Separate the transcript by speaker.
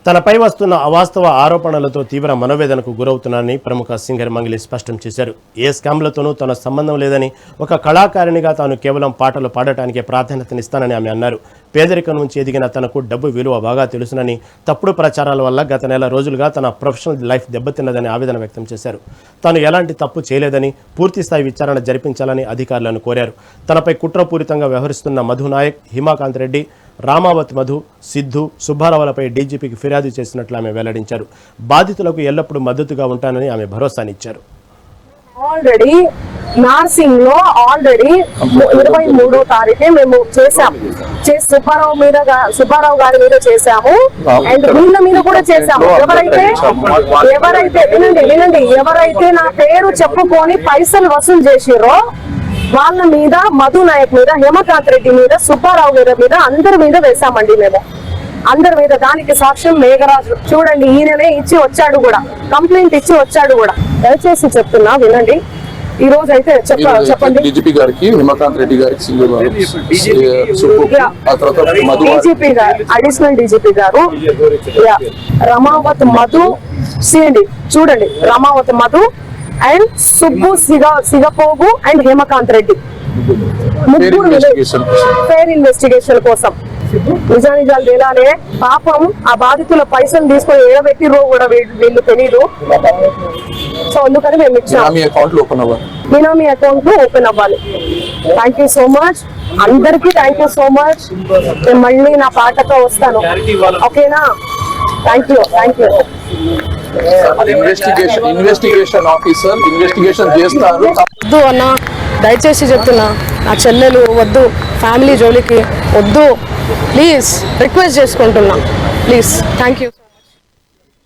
Speaker 1: తనపై వస్తున్న అవాస్తవ ఆరోపణలతో తీవ్ర మనోవేదనకు గురవుతున్నానని ప్రముఖ సింగర్ మంగ్లీ స్పష్టం చేశారు. ఏ స్కామ్లతోనూ తన సంబంధం లేదని, ఒక కళాకారిణిగా తాను కేవలం పాటలు పాడటానికే ప్రాధాన్యతనిస్తానని ఆమె అన్నారు. పేదరికం నుంచి ఎదిగిన తనకు డబ్బు విలువ బాగా తెలుసునని, తప్పుడు ప్రచారాల వల్ల గత నెల రోజులుగా తన ప్రొఫెషనల్ లైఫ్ దెబ్బతిన్నదని ఆవేదన వ్యక్తం చేశారు. తాను ఎలాంటి తప్పు చేయలేదని, పూర్తిస్థాయి విచారణ జరిపించాలని అధికారులను కోరారు. తనపై కుట్రపూరితంగా వ్యవహరిస్తున్న మధు నాయక్, హిమాకాంత్ రెడ్డి, రామావత్ మధు, సిద్ధు, సుబ్బారావులపై డీజీపీకి ఫిర్యాదు చేసినట్లు ఆమె వెల్లడించారు. బాధితులకు ఎల్లప్పుడూ మద్దతుగా ఉంటానని ఆమె భరోసానిచ్చారు.
Speaker 2: ఆల్రెడీ నార్సింగ్ లో 23వ తారీఖే మేము చేసాము. సుబ్బారావు గారి మీద చేసాము అండ్ వీళ్ళ మీద కూడా చేసాము. వినండి ఎవరైతే నా పేరు చెప్పుకొని పైసలు వసూలు చేసిరో వాళ్ళ మీద, మధు నాయక్ మీద, హిమకాంత్ రెడ్డి మీద, సుబ్బారావు గారి మీద, అందరి మీద వేసామండి మేము. అందరి మీద. దానికి సాక్ష్యం మేఘరాజు. చూడండి, ఈయననే ఇచ్చి వచ్చాడు కూడా, కంప్లైంట్ ఇచ్చి వచ్చాడు కూడా. దయచేసి చెప్తున్నా వినండి. ఈ రోజు అయితే చెప్పండి.
Speaker 3: డీజీపీ గారికి, హిమకాంత్ రెడ్డి గారికి,
Speaker 2: డీజీపీ గారు, అడిషనల్ డీజీపీ గారు, రమావత్ మధు, చూడండి రమావత్ మధు అండ్ సుబ్బు సిగపోగు అండ్ హిమకాంత్ రెడ్డి ముగ్గురు ఫెయిర్ ఇన్వెస్టిగేషన్ కోసం నిజానిజాలు తేలాలే. పాపం ఆ బాధితుల పైసలు తీసుకొని ఏడబెట్టిరో కూడా వీళ్ళు తెలీదు. సో అందుకని మేము ఇచ్చాము. బినామీ అకౌంట్ ఓపెన్ అవ్వాలి. థ్యాంక్ యూ సో మచ్ అందరికి. Thank you so much. నేను మళ్ళీ నా పాటతో వస్తాను, ఓకేనా? Thank you.
Speaker 3: Investigation officer investigation చేస్తారు.
Speaker 2: వద్దు అన్న, దయచేసి చెప్తున్నా, నా చెల్లెలు వద్దు, ఫ్యామిలీ జోలికి వద్దు, ప్లీజ్ రిక్వెస్ట్ చేసుకుంటున్నా, ప్లీజ్. Thank you.